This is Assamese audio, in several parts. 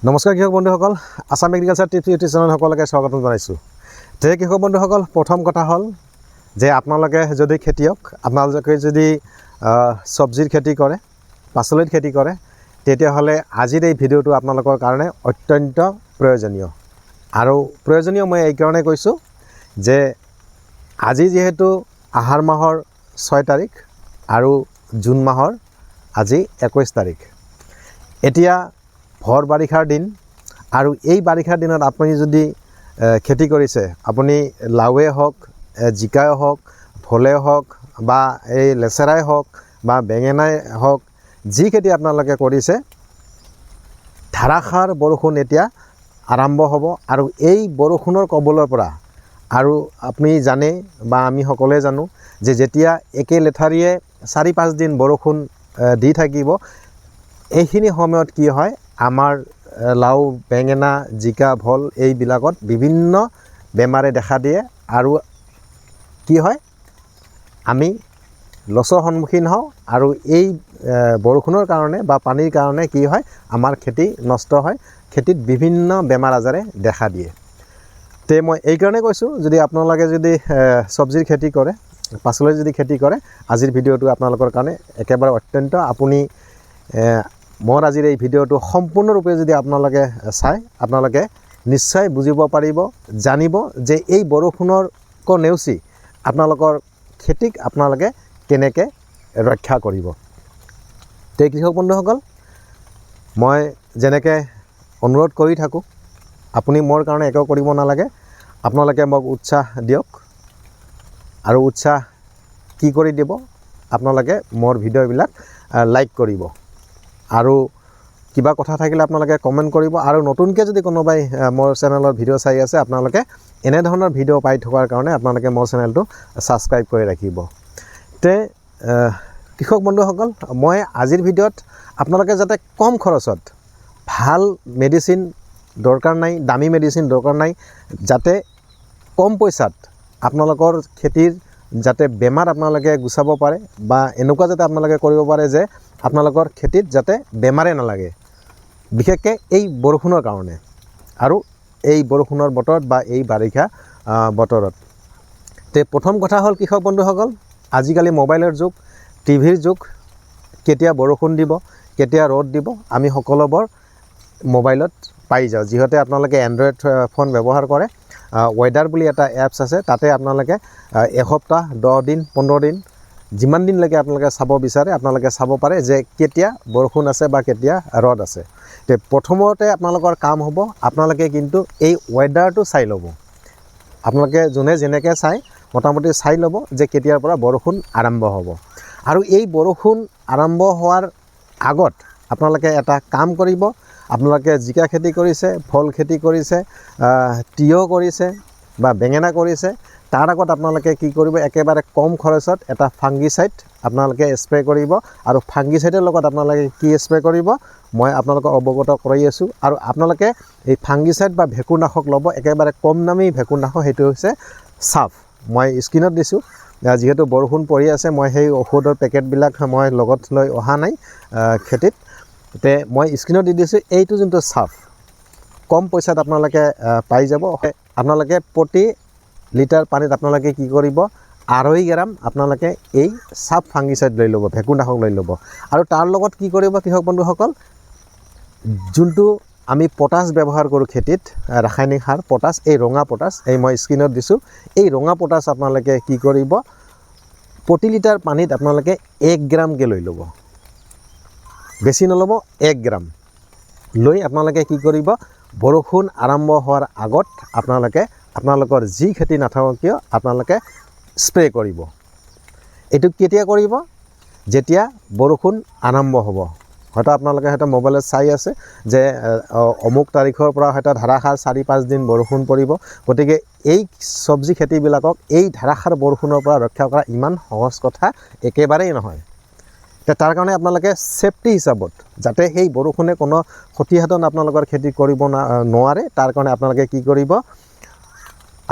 নমস্কাৰ কৃষক বন্ধুসকল, Assam agriculture tips YouTube channel সকলোকে স্বাগতম জনাইছোঁ। তে কৃষক বন্ধুসকল, প্ৰথম কথা হ'ল যে আপোনালোকে যদি খেতিয়ক, আপোনালোকে যদি চব্জিৰ খেতি কৰে, পাচলিৰ খেতি কৰে, তেতিয়াহ'লে আজিৰ এই ভিডিঅ'টো আপোনালোকৰ কাৰণে অত্যন্ত প্ৰয়োজনীয়। আৰু প্ৰয়োজনীয় মই এই কাৰণে কৈছোঁ যে আজি যিহেতু আহাৰ মাহৰ 6 তাৰিখ আৰু জুন মাহৰ আজি 21 তাৰিখ। এতিয়া ভৰ বাৰিষাৰ দিন আৰু এই বাৰিষাৰ দিনত আপুনি যদি খেতি কৰিছে, আপুনি লাওৱে হওক, জিকাই হওক, ভোলে হওক বা এই লেচেৰাই হওক বা বেঙেনাই হওক, যি খেতি আপোনালোকে কৰিছে, ধাৰাসাৰ বৰষুণ এতিয়া আৰম্ভ হ'ব। আৰু এই বৰষুণৰ কবলৰ পৰা আৰু আপুনি জানে বা আমি সকলোৱে জানো যে যেতিয়া একে লেঠাৰিয়ে 4-5 দিন বৰষুণ দি থাকিব, এইখিনি সময়ত কি হয়, আমাৰ লাও, বেঙেনা, জিকা, ভোল এইবিলাকত বিভিন্ন বেমাৰে দেখা দিয়ে আৰু কি হয়, আমি লছৰ সন্মুখীন হওঁ। আৰু এই বৰষুণৰ কাৰণে বা পানীৰ কাৰণে কি হয়, আমাৰ খেতি নষ্ট হয়, খেতিত বিভিন্ন বেমাৰ আজাৰে দেখা দিয়ে। তে মই এই কাৰণে কৈছোঁ, যদি আপোনালোকে যদি চব্জিৰ খেতি কৰে, পাচলিৰ যদি খেতি কৰে, আজিৰ ভিডিঅ'টো আপোনালোকৰ কাৰণে একেবাৰে অত্যন্ত। আপুনি মোৰ আজিৰ এই ভিডিঅ'টো সম্পূৰ্ণৰূপে যদি আপোনালোকে চাই, আপোনালোকে নিশ্চয় বুজিব পাৰিব, জানিব যে এই বৰষুণৰ নেওচি আপোনালোকৰ খেতিক আপোনালোকে কেনেকৈ ৰক্ষা কৰিব। তে কৃষক বন্ধুসকল, মই যেনেকৈ অনুৰোধ কৰি থাকোঁ, আপুনি মোৰ কাৰণে একো কৰিব নালাগে, আপোনালোকে মোক উৎসাহ দিয়ক। আৰু উৎসাহ কি কৰি দিব, আপোনালোকে মোৰ ভিডিঅ'বিলাক লাইক কৰিব আৰু কিবা কথা থাকিলে আপোনালোকে কমেণ্ট কৰিব। আৰু নতুনকৈ যদি কোনোবাই মোৰ চেনেলৰ ভিডিঅ' চাই আছে, আপোনালোকে এনেধৰণৰ ভিডিঅ' পাই থকাৰ কাৰণে আপোনালোকে মোৰ চেনেলটো ছাবস্ক্ৰাইব কৰি ৰাখিব। তে কৃষক বন্ধুসকল, মই আজিৰ ভিডিঅ'ত আপোনালোকে যাতে কম খৰচত ভাল মেডিচিন দৰকাৰ নাই, দামী মেডিচিন দৰকাৰ নাই, যাতে কম পইচাত আপোনালোকৰ খেতিৰ যাতে বেমাৰ আপোনালোকে গুচাব পাৰে বা এনেকুৱা যাতে আপোনালোকে কৰিব পাৰে যে আপোনালোকৰ খেতিত যাতে বেমাৰে নালাগে, বিশেষকৈ এই বৰষুণৰ কাৰণে আৰু এই বৰষুণৰ বতৰত বা এই বাৰিষা বতৰত। তে প্ৰথম কথা হ'ল কৃষক বন্ধুসকল, আজিকালি মোবাইলৰ যুগ, টিভিৰ যুগ, কেতিয়া বৰষুণ দিব, কেতিয়া ৰ'দ দিব, আমি সকলোবোৰ মোবাইলত পাই যাওঁ। যিহেতু আপোনালোকে এণ্ড্ৰইড ফোন ব্যৱহাৰ কৰে, ৱেডাৰ বুলি এটা এপছ আছে, তাতে আপোনালোকে এসপ্তাহ, 10 দিন, 15 দিন, যিমান দিনলৈকে আপোনালোকে চাব বিচাৰে আপোনালোকে চাব পাৰে যে কেতিয়া বৰষুণ আছে বা কেতিয়া ৰ'দ আছে। তে প্ৰথমতে আপোনালোকৰ কাম হ'ব, আপোনালোকে কিন্তু এই ৱেডাৰটো চাই ল'ব। আপোনালোকে যোনে যেনেকৈ চাই, মোটামুটি চাই ল'ব যে কেতিয়াৰ পৰা বৰষুণ আৰম্ভ হ'ব। আৰু এই বৰষুণ আৰম্ভ হোৱাৰ আগত আপোনালোকে এটা কাম কৰিব, আপোনালোকে জিকা খেতি কৰিছে, ভোল খেতি কৰিছে, তিয়হ কৰিছে বা বেঙেনা কৰিছে, তাৰ আগত আপোনালোকে কি কৰিব, একেবাৰে কম খৰচত এটা ফাংগিচাইড আপোনালোকে স্প্ৰে কৰিব। আৰু ফাংগিচাইডৰ লগত আপোনালোকে কি স্প্ৰে কৰিব, মই আপোনালোকক অৱগত কৰি আছোঁ। আৰু আপোনালোকে এই ফাংগিচাইড বা ভেঁকুৰনাশক ল'ব, একেবাৰে কম দামী ভেঁকুৰনাশক, সেইটো হৈছে চাফ। মই স্ক্ৰীণত দিছোঁ, যিহেতু বৰষুণ পৰি আছে, মই সেই ঔষধৰ পেকেটবিলাক মই লগত লৈ অহা নাই খেতিত। তে মই স্ক্ৰীণত দি দিছোঁ, এইটো যোনটো চাফ, কম পইচাত আপোনালোকে পাই যাব। আপোনালোকে প্ৰতি লিটাৰ পানীত আপোনালোকে কি কৰিব, 2.5 গ্ৰাম আপোনালোকে এই চাফ ফাংগিচাইড লৈ ল'ব, ভেঁকুৰনাশক লৈ ল'ব। আৰু তাৰ লগত কি কৰিব কৃষক বন্ধুসকল, যোনটো আমি পটাছ ব্যৱহাৰ কৰোঁ খেতিত, ৰাসায়নিক সাৰ পটাছ, এই ৰঙা পটাছ, এই মই স্ক্ৰীণত দিছোঁ, এই ৰঙা পটাছ আপোনালোকে কি কৰিব, প্ৰতি লিটাৰ পানীত আপোনালোকে 1 গ্ৰামকৈ লৈ ল'ব, বেছি নল'ব, 1 গ্ৰাম লৈ আপোনালোকে কি কৰিব, বৰষুণ আৰম্ভ হোৱাৰ আগত আপোনালোকে আপোনালোকৰ যি খেতি নাথাকক কিয় আপোনালোকে স্প্ৰে কৰিব। এইটো কেতিয়া কৰিব, যেতিয়া বৰষুণ আৰম্ভ হ'ব। হয়তো আপোনালোকে হয়তো মোবাইলত চাই আছে যে অমুক তাৰিখৰ পৰা হয়তো ধাৰাসাৰ 4-5 দিন বৰষুণ পৰিব। গতিকে এই চব্জি খেতিবিলাকক এই ধাৰাসাৰ বৰষুণৰ পৰা ৰক্ষা কৰা ইমান সহজ কথা একেবাৰেই নহয়। তাৰ কাৰণে আপোনালোকে ছেফটি হিচাপত, যাতে সেই বৰষুণে কোনো ক্ষতিসাধন আপোনালোকৰ খেতি কৰিব নোৱাৰে, তাৰ কাৰণে আপোনালোকে কি কৰিব,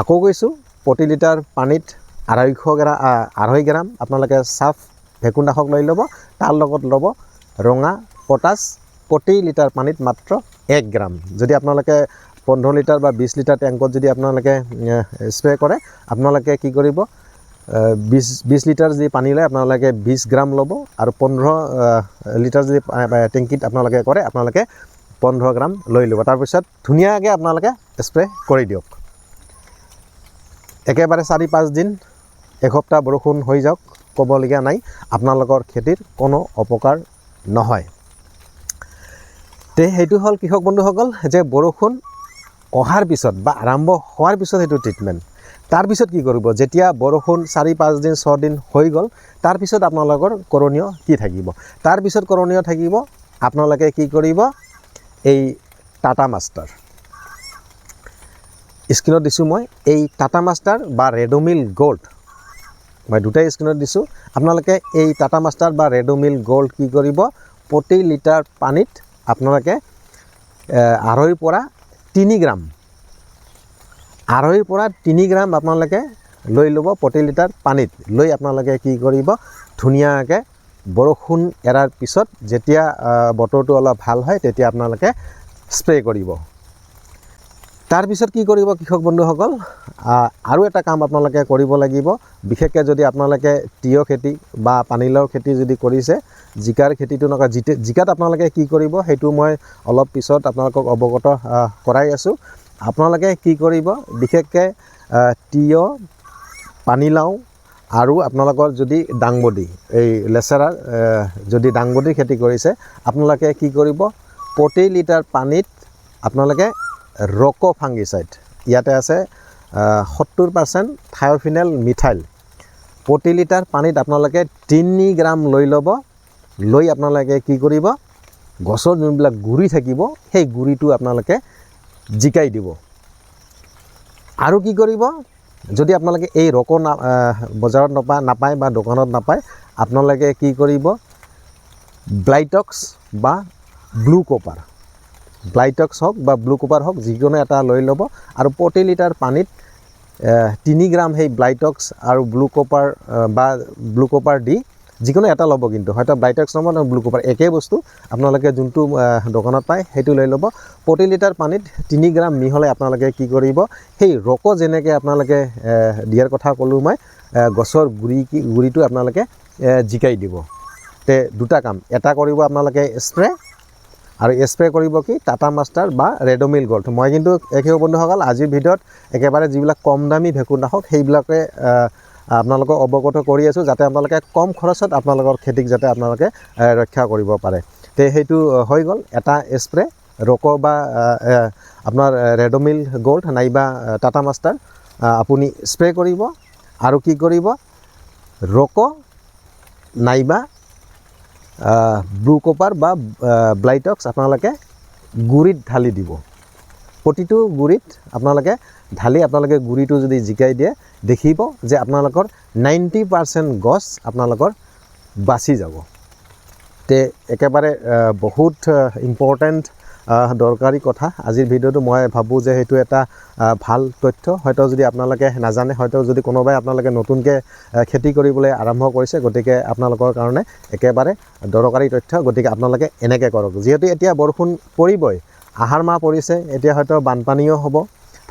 আকৌ কৈছোঁ, প্ৰতি লিটাৰ পানীত 2.5 গ্ৰাম আপোনালোকে চাফ ভেঁকুৰনাশক লৈ ল'ব। তাৰ লগত ল'ব ৰঙা পটাছ, প্ৰতি লিটাৰ পানীত মাত্ৰ 1 গ্ৰাম যদি আপোনালোকে 15 লিটাৰ বা 20 লিটাৰ টেংকত যদি আপোনালোকে স্প্ৰে কৰে আপোনালোকে কি কৰিব 20 লিটাৰ যদি পানী লয় আপোনালোকে 20 গ্ৰাম ল'ব আৰু 15 লিটাৰ যদি টেংকিত আপোনালোকে কৰে আপোনালোকে 15 গ্ৰাম লৈ ল'ব তাৰপিছত ধুনীয়াকৈ আপোনালোকে স্প্ৰে কৰি দিয়ক একেবাৰে 4-5 দিন এসপ্তাহ বৰষুণ হৈ যাওক ক'বলগীয়া নাই আপোনালোকৰ খেতিৰ কোনো অপকাৰ নহয় তে সেইটো হ'ল কৃষক বন্ধুসকল যে বৰষুণ অহাৰ পিছত বা আৰম্ভ হোৱাৰ পিছত সেইটো ট্ৰিটমেণ্ট তাৰ পিছত কি কৰিব যেতিয়া বৰষুণ 4-5 দিন 6 দিন হৈ গ'ল তাৰ পিছত আপোনালোকৰ কৰণীয় কি থাকিব তাৰ পিছত কৰণীয় থাকিব আপোনালোকে কি কৰিব এই টাটা মাষ্টাৰ স্ক্ৰীনত দিছোঁ মই এই টাটা মাষ্টাৰ বা ৰেডোমিল গোল্ড মই দুটাই স্ক্ৰীনত দিছোঁ আপোনালোকে এই টাটা মাষ্টাৰ বা ৰেডোমিল গোল্ড কি কৰিব প্ৰতি লিটাৰ পানীত আপোনালোকে 2.5 পৰা 3 গ্ৰাম 2.5 পৰা 3 গ্ৰাম আপোনালোকে লৈ ল'ব প্ৰতি লিটাৰ পানীত লৈ আপোনালোকে কি কৰিব ধুনীয়াকৈ বৰষুণ এৰাৰ পিছত যেতিয়া বতৰটো অলপ ভাল হয় তেতিয়া আপোনালোকে স্প্ৰে কৰিব তাৰ পিছত কি কৰিব কৃষক বন্ধুসকল আৰু এটা কাম আপোনালোকে কৰিব লাগিব বিশেষকৈ যদি আপোনালোকে তিয়হ খেতি বা পানীলাওৰ খেতি যদি কৰিছে জিকাৰ খেতিটো নকৰা জিকাত আপোনালোকে কি কৰিব সেইটো মই অলপ পিছত আপোনালোকক অৱগত কৰাই আছোঁ আপোনালোকে কি কৰিব বিশেষকৈ তিয়হ পানীলাও আৰু আপোনালোকৰ যদি দাংবডি এই লেচেৰাৰ যদি দাংবডিৰ খেতি কৰিছে আপোনালোকে কি কৰিব প্ৰতি লিটাৰ পানীত আপোনালোকে ৰক' ফাংগিচাইড ইয়াতে আছে 70% থায়োফিনেল মিথাইল প্ৰতি লিটাৰ পানীত আপোনালোকে 3 গ্ৰাম লৈ ল'ব লৈ আপোনালোকে কি কৰিব গছৰ যোনবিলাক গুৰি থাকিব সেই গুৰিটো আপোনালোকে জিকাই দিব আৰু কি কৰিব যদি আপোনালোকে এই ৰক' বজাৰত নাপায় বা দোকানত নাপায় আপোনালোকে কি কৰিব ব্লাইটক্স বা ব্লু কপাৰ ব্লাইটক্স হওক বা ব্লু কপাৰ হওক যিকোনো এটা লৈ ল'ব আৰু প্ৰতি লিটাৰ পানীত 3 গ্ৰাম সেই ব্লাইটক্স আৰু ব্লু কপাৰ দি যিকোনো এটা ল'ব কিন্তু হয়তো ব্লাইটক্স ল'ব নহয় ব্লু কপাৰ একেই বস্তু আপোনালোকে যোনটো দোকানত পায় সেইটো লৈ ল'ব প্ৰতি লিটাৰ পানীত 3 গ্ৰাম মিহলাই আপোনালোকে কি কৰিব সেই ৰক' যেনেকৈ আপোনালোকে দিয়াৰ কথা ক'লোঁ মই গছৰ গুৰিটো আপোনালোকে জিকাই দিব তে দুটা কাম এটা কৰিব আপোনালোকে স্প্ৰে আৰু স্প্ৰে কৰিব কি টাটা মাষ্টাৰ বা ৰেডোমিল গোল্ড মই কিন্তু কৃষক বন্ধুসকল আজিৰ ভিডিঅ'ত একেবাৰে যিবিলাক কম দামী ভেঁকুৰনাশক সেইবিলাকে আপোনালোকক অৱগত কৰি আছোঁ যাতে আপোনালোকে কম খৰচত আপোনালোকৰ খেতিক যাতে আপোনালোকে ৰক্ষা কৰিব পাৰে তে সেইটো হৈ গ'ল এটা স্প্ৰে ৰক' বা আপোনাৰ ৰেডোমিল গোল্ড নাইবা টাটা মাষ্টাৰ আপুনি স্প্ৰে কৰিব আৰু কি কৰিব ৰক' নাইবা ব্লু কপাৰ বা ব্লাইটক্স আপোনালোকে গুৰিত ঢালি দিব প্ৰতিটো গুৰিত আপোনালোকে ঢালি আপোনালোকে গুৰিটো যদি জিকাই দিয়ে দেখিব যে আপোনালোকৰ 90% গছ আপোনালোকৰ বাচি যাব তে একেবাৰে বহুত ইম্পৰ্টেণ্ট দৰকাৰী কথা আজিৰ ভিডিঅ'টো মই ভাবোঁ যে সেইটো এটা ভাল তথ্য হয়তো যদি আপোনালোকে নাজানে হয়তো যদি কোনোবাই আপোনালোকে নতুনকৈ খেতি কৰিবলৈ আৰম্ভ কৰিছে গতিকে আপোনালোকৰ কাৰণে একেবাৰে দৰকাৰী তথ্য গতিকে আপোনালোকে এনেকৈ কৰক যিহেতু এতিয়া বৰষুণ পৰিবই আহাৰ মাহ পৰিছে এতিয়া হয়তো বানপানীও হ'ব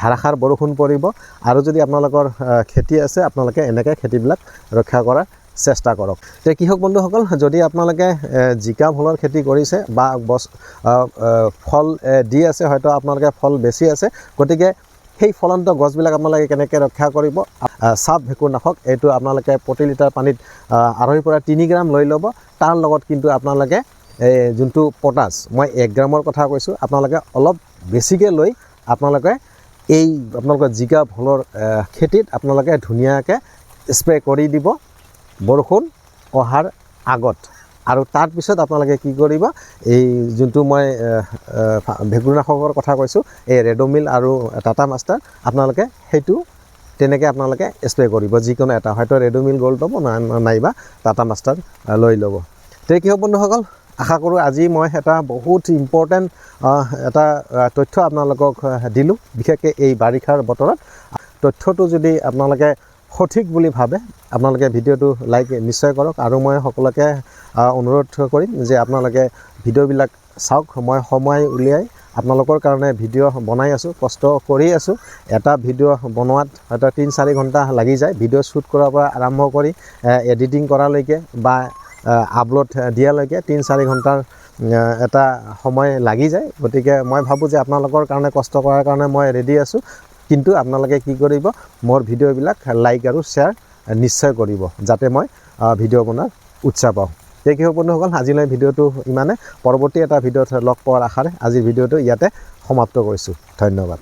ধাৰাসাৰ বৰষুণ পৰিব আৰু যদি আপোনালোকৰ খেতি আছে আপোনালোকে এনেকৈ খেতিবিলাক ৰক্ষা কৰাৰ চেষ্টা কৰক তে কৃষক বন্ধুসকল যদি আপোনালোকে জিকা ভোলৰ খেতি কৰিছে বা ফল দি আছে হয়তো আপোনালোকে ফল বেছি আছে গতিকে সেই ফলন্ত গছবিলাক আপোনালোকে কেনেকৈ ৰক্ষা কৰিব চাপ ভেঁকুৰনাশক এইটো আপোনালোকে প্ৰতি লিটাৰ পানীত 2.5 পৰা 3 গ্ৰাম লৈ ল'ব তাৰ লগত কিন্তু আপোনালোকে যোনটো পটাছ মই 1 গ্ৰামৰ কথা কৈছোঁ আপোনালোকে অলপ বেছিকৈ লৈ আপোনালোকে এই আপোনালোকৰ জিকা ভোলৰ খেতিত আপোনালোকে ধুনীয়াকৈ স্প্ৰে কৰি দিব বৰষুণ অহাৰ আগত আৰু তাৰ পিছত আপোনালোকে কি কৰিব এই যোনটো মই ভেঁকুৰনাশকৰ কথা কৈছোঁ এই ৰেডোমিল আৰু টাটা মাষ্টাৰ আপোনালোকে সেইটো তেনেকৈ আপোনালোকে স্প্ৰে কৰিব যিকোনো এটা হয়তো ৰেডোমিল গোল্ড ল'ব নাইবা টাটা মাষ্টাৰ লৈ ল'ব তে কি হ'ব বন্ধুসকল আশা কৰোঁ আজি মই এটা বহুত ইম্পৰ্টেণ্ট এটা তথ্য আপোনালোকক দিলোঁ বিশেষকৈ এই বাৰিষাৰ বতৰত তথ্যটো যদি আপোনালোকে সঠিক বুলি ভাবে আপোনালোকে ভিডিঅ'টো লাইক নিশ্চয় কৰক আৰু মই সকলোকে অনুৰোধ কৰিম যে আপোনালোকে ভিডিঅ'বিলাক চাওক মই সময় উলিয়াই আপোনালোকৰ কাৰণে ভিডিঅ' বনাই আছোঁ, কষ্ট কৰি আছোঁ। এটা ভিডিঅ' বনোৱাত হয়তো 3-4 ঘণ্টা লাগি যায়। ভিডিঅ' শ্বুট কৰাৰ পৰা আৰম্ভ কৰি এডিটিং কৰালৈকে বা আপলোড দিয়ালৈকে 3-4 ঘণ্টাৰ এটা সময় লাগি যায়। গতিকে মই ভাবোঁ যে আপোনালোকৰ কাৰণে কষ্ট কৰাৰ কাৰণে মই ৰেডি আছোঁ। কিন্তু আপোনালোকে কি কৰিব, মোৰ ভিডিঅ'বিলাক লাইক আৰু শ্বেয়াৰ নিশ্চয় কৰিব, যাতে মই ভিডিঅ' বনোৱাৰ উৎসাহ পাওঁ। ঠিক আছে বন্ধুসকল, আজিলৈ ভিডিঅ'টো ইমানে। পৰৱৰ্তী এটা ভিডিঅ'ত লগ পোৱাৰ আশাৰে আজিৰ ভিডিঅ'টো ইয়াতে সমাপ্ত কৰিছোঁ। ধন্যবাদ।